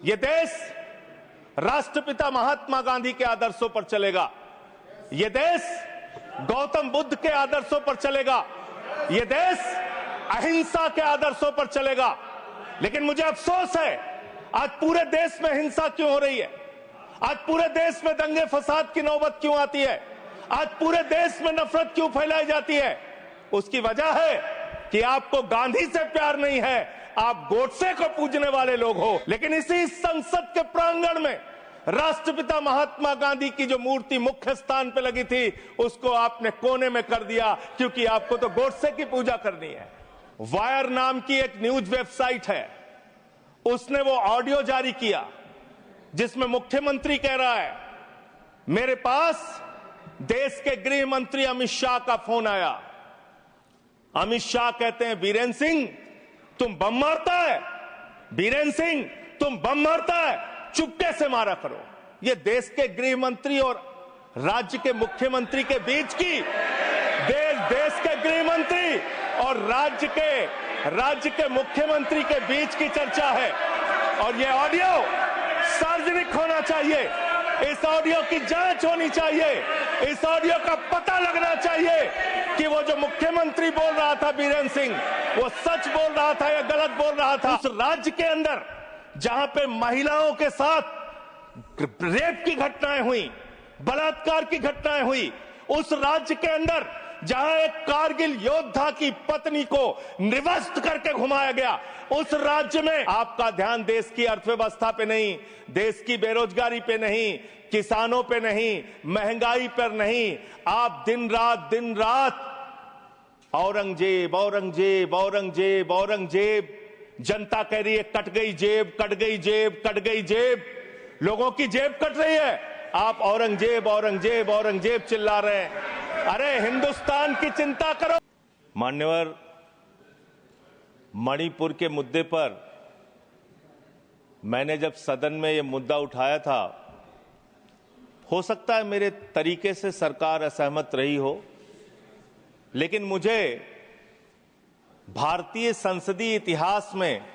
ये देश राष्ट्रपिता महात्मा गांधी के आदर्शों पर चलेगा। ये देश गौतम बुद्ध के आदर्शों पर चलेगा। ये देश अहिंसा के आदर्शों पर चलेगा। लेकिन मुझे अफसोस है, आज पूरे देश में हिंसा क्यों हो रही है? आज पूरे देश में दंगे फसाद की नौबत क्यों आती है? आज पूरे देश में नफरत क्यों फैलाई जाती है? उसकी वजह है कि आपको गांधी से प्यार नहीं है, आप गोडसे को पूजने वाले लोग हो। लेकिन इसी संसद के प्रांगण में राष्ट्रपिता महात्मा गांधी की जो मूर्ति मुख्य स्थान पे लगी थी, उसको आपने कोने में कर दिया, क्योंकि आपको तो गोडसे की पूजा करनी है। वायर नाम की एक न्यूज वेबसाइट है, उसने वो ऑडियो जारी किया जिसमें मुख्यमंत्री कह रहा है, मेरे पास देश के गृह मंत्री अमित शाह का फोन आया। अमित शाह कहते हैं, बीरेन सिंह तुम बम मारता है, बीरेन सिंह तुम बम मारता है, चुपके से मारा करो। ये देश के गृह मंत्री और राज्य के मुख्यमंत्री के बीच की, देश के गृह मंत्री और राज्य के मुख्यमंत्री के बीच की चर्चा है। और ये ऑडियो सार्वजनिक होना चाहिए, इस ऑडियो की जांच होनी चाहिए, इस ऑडियो का पता लगना चाहिए कि वो जो मुख्यमंत्री बोल रहा था बीरेन सिंह, वो सच बोल रहा था या गलत बोल रहा था। उस राज्य के अंदर जहां पे महिलाओं के साथ रेप की घटनाएं हुई, बलात्कार की घटनाएं हुई, उस राज्य के अंदर जहां एक कारगिल योद्धा की पत्नी को निवस्त करके घुमाया गया, उस राज्य में आपका ध्यान देश की अर्थव्यवस्था पे नहीं, देश की बेरोजगारी पे नहीं, किसानों पे नहीं, महंगाई पर नहीं, आप दिन रात औरंगजेब औरंगजेब औरंगजेब औरंगजेब, जनता कह रही है कट गई जेब, कट गई जेब, कट गई जेब, लोगों की जेब कट रही है, आप औरंगजेब औरंगजेब औरंगजेब चिल्ला रहे हैं। अरे हिंदुस्तान की चिंता करो। मान्यवर, मणिपुर के मुद्दे पर मैंने जब सदन में यह मुद्दा उठाया था, हो सकता है मेरे तरीके से सरकार असहमत रही हो, लेकिन मुझे भारतीय संसदीय इतिहास में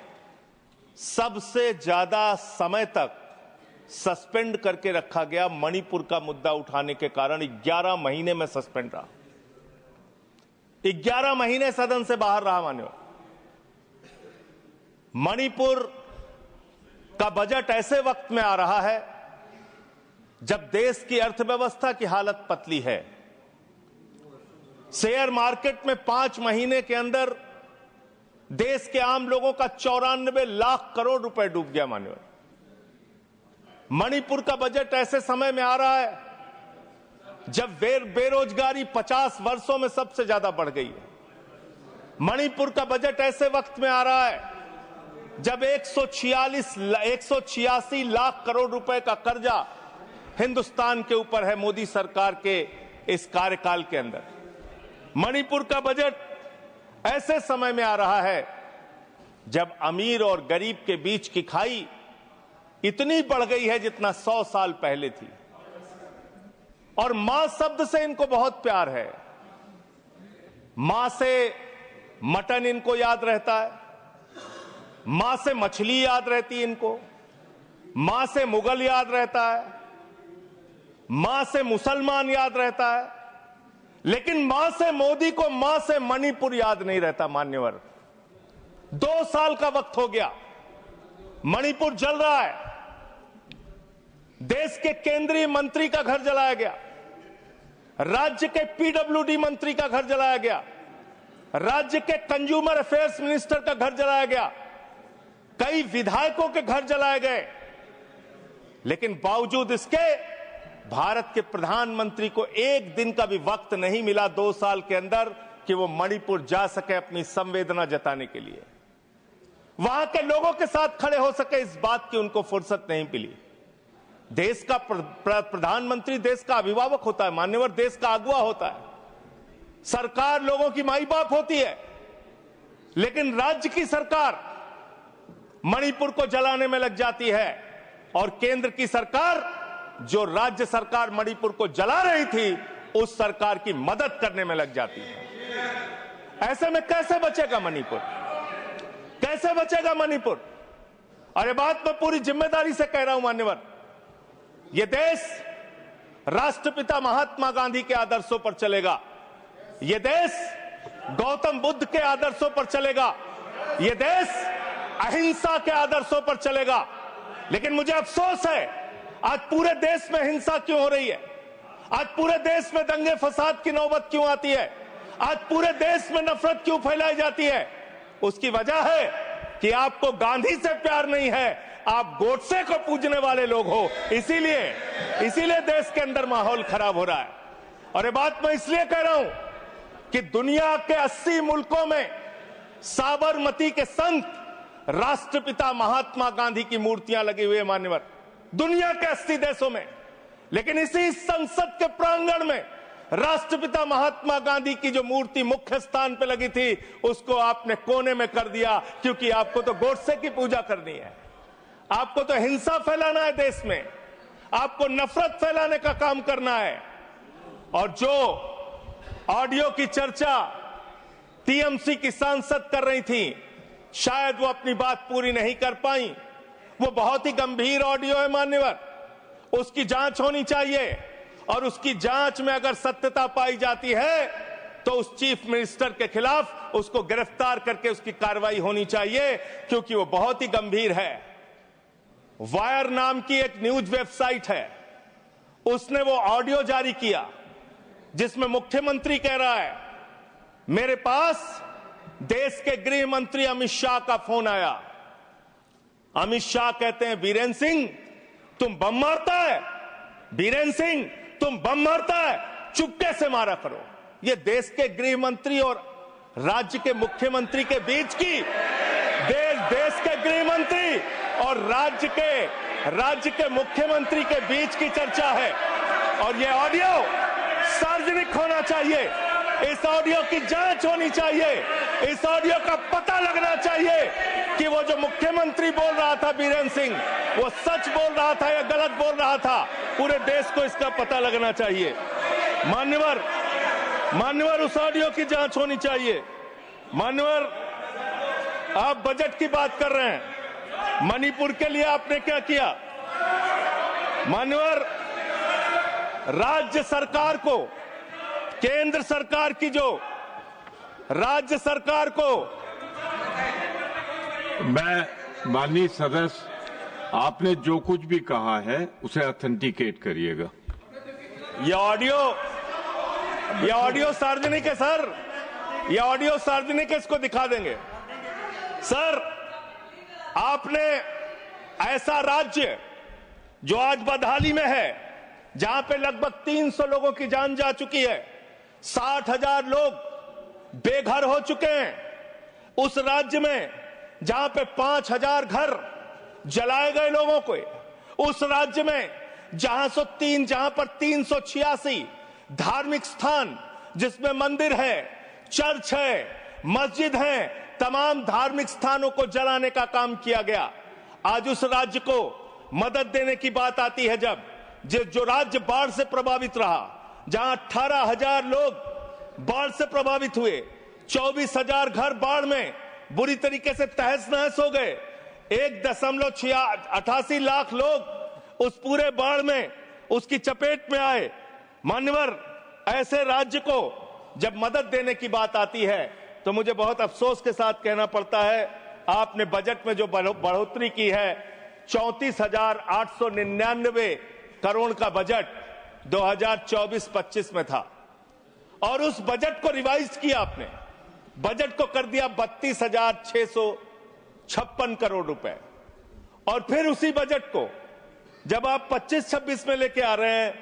सबसे ज्यादा समय तक सस्पेंड करके रखा गया मणिपुर का मुद्दा उठाने के कारण 11 महीने में सस्पेंड रहा, 11 महीने सदन से बाहर रहा। मान्यवर, मणिपुर का बजट ऐसे वक्त में आ रहा है जब देश की अर्थव्यवस्था की हालत पतली है। शेयर मार्केट में 5 महीने के अंदर देश के आम लोगों का 94 लाख करोड़ रुपए डूब गया। मान्यवर, मणिपुर का बजट ऐसे समय में आ रहा है जब बेरोजगारी 50 वर्षों में सबसे ज्यादा बढ़ गई है। मणिपुर का बजट ऐसे वक्त में आ रहा है जब 186 लाख करोड़ रुपए का कर्जा हिंदुस्तान के ऊपर है मोदी सरकार के इस कार्यकाल के अंदर। मणिपुर का बजट ऐसे समय में आ रहा है जब अमीर और गरीब के बीच की खाई इतनी बढ़ गई है जितना 100 साल पहले थी। और मां शब्द से इनको बहुत प्यार है, मां से मटन इनको याद रहता है, मां से मछली याद रहती है इनको, मां से मुगल याद रहता है, मां से मुसलमान याद रहता है, लेकिन मां से मोदी को मां से मणिपुर याद नहीं रहता। मान्यवर, 2 साल का वक्त हो गया, मणिपुर जल रहा है, देश के केंद्रीय मंत्री का घर जलाया गया, राज्य के पीडब्ल्यूडी मंत्री का घर जलाया गया, राज्य के कंज्यूमर अफेयर्स मिनिस्टर का घर जलाया गया, कई विधायकों के घर जलाए गए, लेकिन बावजूद इसके भारत के प्रधानमंत्री को एक दिन का भी वक्त नहीं मिला 2 साल के अंदर कि वो मणिपुर जा सके अपनी संवेदना जताने के लिए, वहां के लोगों के साथ खड़े हो सके, इस बात की उनको फुर्सत नहीं मिली। देश का प्रधानमंत्री देश का अभिभावक होता है मान्यवर, देश का अगुवा होता है, सरकार लोगों की माई बाप होती है, लेकिन राज्य की सरकार मणिपुर को जलाने में लग जाती है और केंद्र की सरकार, जो राज्य सरकार मणिपुर को जला रही थी, उस सरकार की मदद करने में लग जाती है। ऐसे में कैसे बचेगा मणिपुर? कैसे बचेगा मणिपुर? और ये बात मैं पूरी जिम्मेदारी से कह रहा हूं मान्यवर, ये देश राष्ट्रपिता महात्मा गांधी के आदर्शों पर चलेगा, ये देश गौतम बुद्ध के आदर्शों पर चलेगा, ये देश अहिंसा के आदर्शों पर चलेगा। लेकिन मुझे अफसोस है आज पूरे देश में हिंसा क्यों हो रही है, आज पूरे देश में दंगे फसाद की नौबत क्यों आती है, आज पूरे देश में नफरत क्यों फैलाई जाती है। उसकी वजह है कि आपको गांधी से प्यार नहीं है, आप गोडसे को पूजने वाले लोग हो, इसीलिए देश के अंदर माहौल खराब हो रहा है। और ये बात मैं इसलिए कह रहा हूं कि दुनिया के 80 मुल्कों में साबरमती के संत राष्ट्रपिता महात्मा गांधी की मूर्तियां लगी हुई है मान्यवर, दुनिया के 80 देशों में। लेकिन इसी संसद के प्रांगण में राष्ट्रपिता महात्मा गांधी की जो मूर्ति मुख्य स्थान पर लगी थी उसको आपने कोने में कर दिया, क्योंकि आपको तो गोडसे की पूजा करनी है, आपको तो हिंसा फैलाना है देश में, आपको नफरत फैलाने का काम करना है। और जो ऑडियो की चर्चा टीएमसी की सांसद कर रही थी, शायद वो अपनी बात पूरी नहीं कर पाई, वो बहुत ही गंभीर ऑडियो है मान्यवर, उसकी जांच होनी चाहिए और उसकी जांच में अगर सत्यता पाई जाती है तो उस चीफ मिनिस्टर के खिलाफ उसको गिरफ्तार करके उसकी कार्रवाई होनी चाहिए, क्योंकि वो बहुत ही गंभीर है। वायर नाम की एक न्यूज वेबसाइट है, उसने वो ऑडियो जारी किया जिसमें मुख्यमंत्री कह रहा है, मेरे पास देश के गृह मंत्री अमित शाह का फोन आया। अमित शाह कहते हैं, बीरेन्द्र सिंह तुम बम मारता है, बीरेन्द्र सिंह तुम बम मारता है, चुपके से मारा करो। ये देश के गृह मंत्री और राज्य के मुख्यमंत्री के बीच की, देश के गृह मंत्री और राज्य के मुख्यमंत्री के बीच की चर्चा है। और ये ऑडियो सार्वजनिक होना चाहिए, इस ऑडियो की जांच होनी चाहिए, इस ऑडियो का पता लगना चाहिए कि वो जो मुख्यमंत्री बोल रहा था बीरेन्द्र सिंह, वो सच बोल रहा था या गलत बोल रहा था। पूरे देश को इसका पता लगना चाहिए मान्यवर, उस ऑडियो की जांच होनी चाहिए। मान्यवर, आप बजट की बात कर रहे हैं, मणिपुर के लिए आपने क्या किया मान्यवर? राज्य सरकार को, केंद्र सरकार की जो राज्य सरकार को, मैं माननीय सदस्य, आपने जो कुछ भी कहा है उसे ऑथेंटिकेट करिएगा। ये ऑडियो सार्वजनिक है सर, ये ऑडियो सार्वजनिक है, इसको दिखा देंगे सर। आपने ऐसा राज्य जो आज बदहाली में है, जहां पे लगभग 300 लोगों की जान जा चुकी है, 60,000 लोग बेघर हो चुके हैं, उस राज्य में जहां पे 5,000 घर जलाए गए लोगों को, उस राज्य में जहां पर 386 धार्मिक स्थान, जिसमें मंदिर है, चर्च है, मस्जिद है, तमाम धार्मिक स्थानों को जलाने का काम किया गया। आज उस राज्य को मदद देने की बात आती है, जब जो राज्य बाढ़ से प्रभावित रहा, जहां 18,000 लोग बाढ़ से प्रभावित हुए, 24,000 घर बाढ़ में बुरी तरीके से तहस नहस हो गए, 1.88 लाख लोग उस पूरे बाढ़ में उसकी चपेट में आए। मान्यवर, ऐसे राज्य को जब मदद देने की बात आती है तो मुझे बहुत अफसोस के साथ कहना पड़ता है, आपने बजट में जो बढ़ोतरी की है, 34,899 करोड़ का बजट 2024-25 में था, और उस बजट को रिवाइज किया आपने, बजट को कर दिया 32,656 करोड़ रुपए। और फिर उसी बजट को जब आप 25-26 में लेके आ रहे हैं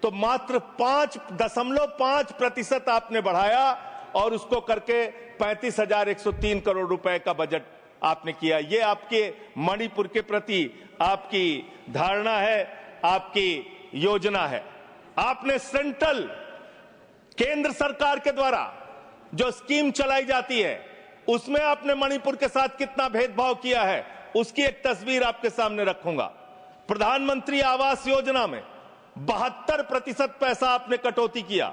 तो मात्र 5.5% आपने बढ़ाया और उसको करके 35,103 करोड़ रुपए का बजट आपने किया। ये आपके मणिपुर के प्रति आपकी धारणा है, आपकी योजना है। आपने सेंट्रल केंद्र सरकार के द्वारा जो स्कीम चलाई जाती है उसमें आपने मणिपुर के साथ कितना भेदभाव किया है, उसकी एक तस्वीर आपके सामने रखूंगा। प्रधानमंत्री आवास योजना में 72% पैसा आपने कटौती किया,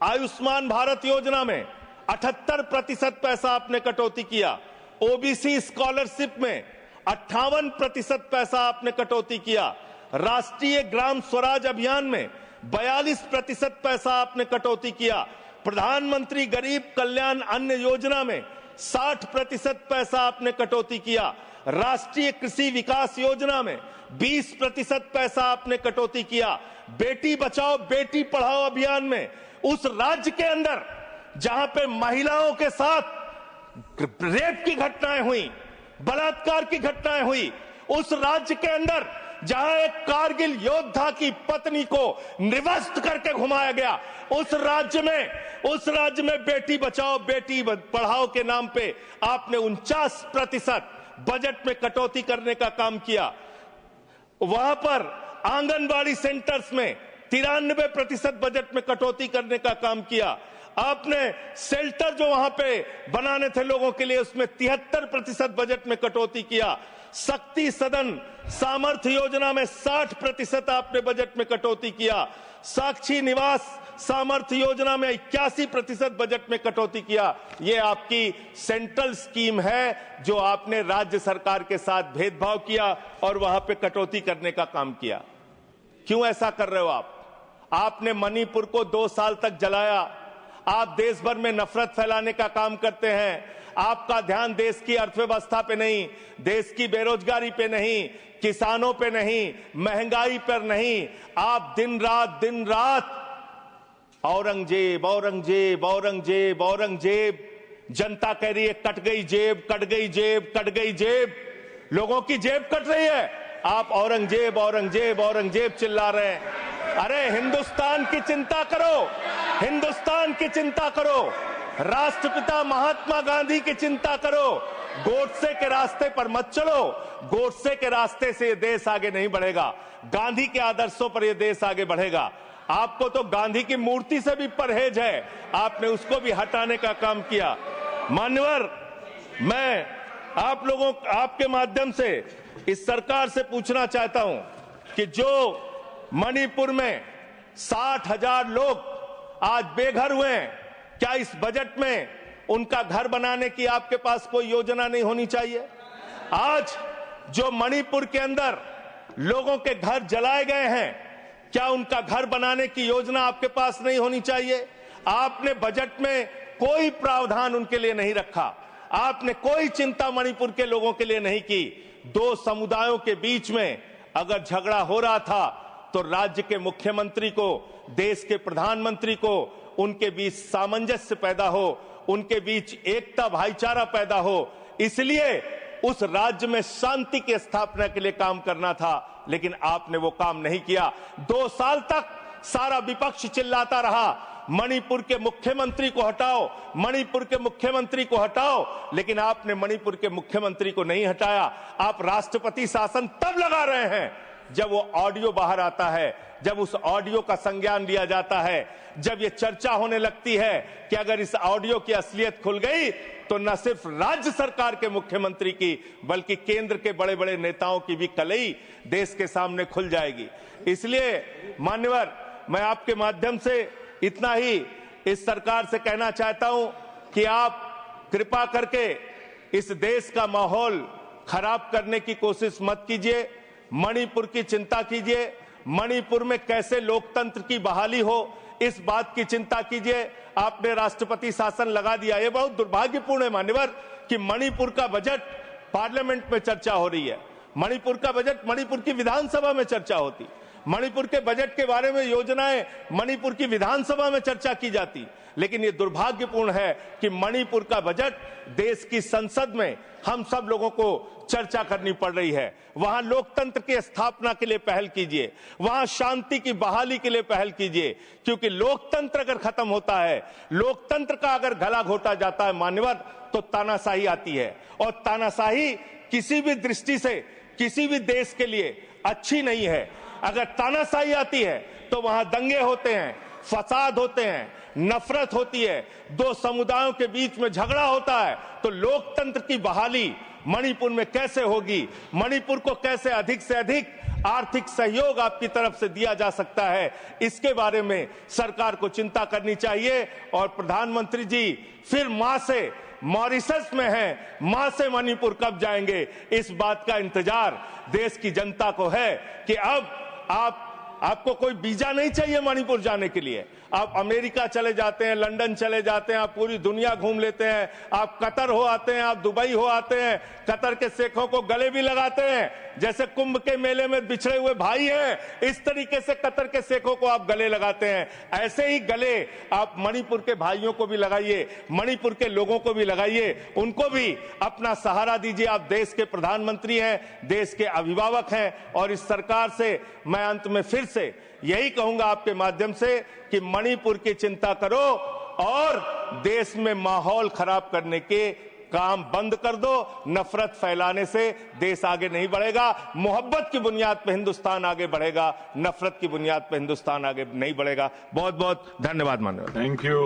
आयुष्मान भारत योजना में 78% पैसा आपने कटौती किया, ओबीसी स्कॉलरशिप में 58% पैसा आपने कटौती किया। राष्ट्रीय ग्राम स्वराज अभियान में 42% पैसा आपने कटौती किया। प्रधानमंत्री गरीब कल्याण अन्न योजना में 60% पैसा आपने कटौती किया। राष्ट्रीय कृषि विकास योजना में 20% पैसा आपने कटौती किया। बेटी बचाओ बेटी पढ़ाओ अभियान में उस राज्य के अंदर जहां पे महिलाओं के साथ रेप की घटनाएं हुई, बलात्कार की घटनाएं हुई, उस राज्य के अंदर जहां एक कारगिल योद्धा की पत्नी को निवस्त करके घुमाया गया, उस राज्य में बेटी बचाओ बेटी पढ़ाओ के नाम पे आपने 49% बजट में कटौती करने का काम किया। वहां पर आंगनबाड़ी सेंटर्स में 93% बजट में कटौती करने का काम किया। आपने शेल्टर जो वहां पे बनाने थे लोगों के लिए, उसमें 73% बजट में कटौती किया। शक्ति सदन सामर्थ्य योजना में 60% आपने बजट में कटौती किया। साक्षी निवास सामर्थ्य योजना में 81% बजट में कटौती किया। ये आपकी सेंट्रल स्कीम है जो आपने राज्य सरकार के साथ भेदभाव किया और वहां पे कटौती करने का काम किया। क्यों ऐसा कर रहे हो आप? आपने मणिपुर को 2 साल तक जलाया। आप देश भर में नफरत फैलाने का काम करते हैं। आपका ध्यान देश की अर्थव्यवस्था पे नहीं, देश की बेरोजगारी पे नहीं, किसानों पे नहीं, महंगाई पर नहीं। आप दिन रात औरंगजेब औरंगजेब औरंगजेब औरंगजेब, जनता कह रही है कट गई जेब कट गई जेब कट गई जेब, लोगों की जेब कट रही है, आप औरंगजेब औरंगजेब औरंगजेब चिल्ला रहे हैं। अरे हिंदुस्तान की चिंता करो, हिंदुस्तान की चिंता करो, राष्ट्रपिता महात्मा गांधी की चिंता करो। गोडसे के रास्ते पर मत चलो। गोडसे के रास्ते से ये देश आगे नहीं बढ़ेगा, गांधी के आदर्शों पर ये देश आगे बढ़ेगा। आपको तो गांधी की मूर्ति से भी परहेज है, आपने उसको भी हटाने का काम किया। मान्यवर, मैं आप लोगों आपके माध्यम से इस सरकार से पूछना चाहता हूं कि जो मणिपुर में 60,000 लोग आज बेघर हुए हैं, क्या इस बजट में उनका घर बनाने की आपके पास कोई योजना नहीं होनी चाहिए? आज जो मणिपुर के अंदर लोगों के घर जलाए गए हैं, क्या उनका घर बनाने की योजना आपके पास नहीं होनी चाहिए? आपने बजट में कोई प्रावधान उनके लिए नहीं रखा, आपने कोई चिंता मणिपुर के लोगों के लिए नहीं की। 2 समुदायों के बीच में अगर झगड़ा हो रहा था तो राज्य के मुख्यमंत्री को, देश के प्रधानमंत्री को उनके बीच सामंजस्य पैदा हो, उनके बीच एकता भाईचारा पैदा हो, इसलिए उस राज्य में शांति की स्थापना के लिए काम करना था, लेकिन आपने वो काम नहीं किया। 2 साल तक सारा विपक्ष चिल्लाता रहा मणिपुर के मुख्यमंत्री को हटाओ, मणिपुर के मुख्यमंत्री को हटाओ, लेकिन आपने मणिपुर के मुख्यमंत्री को नहीं हटाया। आप राष्ट्रपति शासन तब लगा रहे हैं जब वो ऑडियो बाहर आता है, जब उस ऑडियो का संज्ञान लिया जाता है, जब ये चर्चा होने लगती है कि अगर इस ऑडियो की असलियत खुल गई तो न सिर्फ राज्य सरकार के मुख्यमंत्री की बल्कि केंद्र के बड़े बड़े नेताओं की भी कलई देश के सामने खुल जाएगी। इसलिए मान्यवर, मैं आपके माध्यम से इतना ही इस सरकार से कहना चाहता हूं कि आप कृपा करके इस देश का माहौल खराब करने की कोशिश मत कीजिए। मणिपुर की चिंता कीजिए, मणिपुर में कैसे लोकतंत्र की बहाली हो इस बात की चिंता कीजिए। आपने राष्ट्रपति शासन लगा दिया, ये बहुत दुर्भाग्यपूर्ण है मान्यवर कि मणिपुर का बजट पार्लियामेंट में चर्चा हो रही है। मणिपुर का बजट मणिपुर की विधानसभा में चर्चा होती, मणिपुर के बजट के बारे में योजनाएं मणिपुर की विधानसभा में चर्चा की जाती, लेकिन ये दुर्भाग्यपूर्ण है कि मणिपुर का बजट देश की संसद में हम सब लोगों को चर्चा करनी पड़ रही है। वहां लोकतंत्र की स्थापना के लिए पहल कीजिए, वहां शांति की बहाली के लिए पहल कीजिए, क्योंकि लोकतंत्र अगर खत्म होता है, लोकतंत्र का अगर गला घोटा जाता है मान्यवर, तो तानाशाही आती है, और तानाशाही किसी भी दृष्टि से किसी भी देश के लिए अच्छी नहीं है। अगर तानाशाही आती है तो वहां दंगे होते हैं, फसाद होते हैं, नफरत होती है, 2 समुदायों के बीच में झगड़ा होता है, तो लोकतंत्र की बहाली मणिपुर में कैसे होगी? मणिपुर को कैसे अधिक से अधिक आर्थिक सहयोग आपकी तरफ से दिया जा सकता है, इसके बारे में सरकार को चिंता करनी चाहिए। और प्रधानमंत्री जी फिर मां से मॉरिशस में हैं, मां से मणिपुर कब जाएंगे, इस बात का इंतजार देश की जनता को है कि अब आपको कोई वीजा नहीं चाहिए मणिपुर जाने के लिए। आप अमेरिका चले जाते हैं, लंदन चले जाते हैं, आप पूरी दुनिया घूम लेते हैं, आप कतर हो आते हैं, आप दुबई हो आते हैं, कतर के शेखों को गले भी लगाते हैं। जैसे कुंभ के मेले में बिछड़े हुए भाई हैं, इस तरीके से कतर के शेखों को आप गले लगाते हैं। ऐसे ही गले आप मणिपुर के भाइयों को भी लगाइए, मणिपुर के लोगों को भी लगाइए, उनको भी अपना सहारा दीजिए। आप देश के प्रधानमंत्री हैं, देश के अभिभावक हैं, और इस सरकार से मैं अंत में फिर से यही कहूंगा आपके माध्यम से कि मणिपुर की चिंता करो और देश में माहौल खराब करने के काम बंद कर दो। नफरत फैलाने से देश आगे नहीं बढ़ेगा। मोहब्बत की बुनियाद पर हिंदुस्तान आगे बढ़ेगा, नफरत की बुनियाद पर हिंदुस्तान आगे नहीं बढ़ेगा। बहुत बहुत धन्यवाद माननीय। Thank you.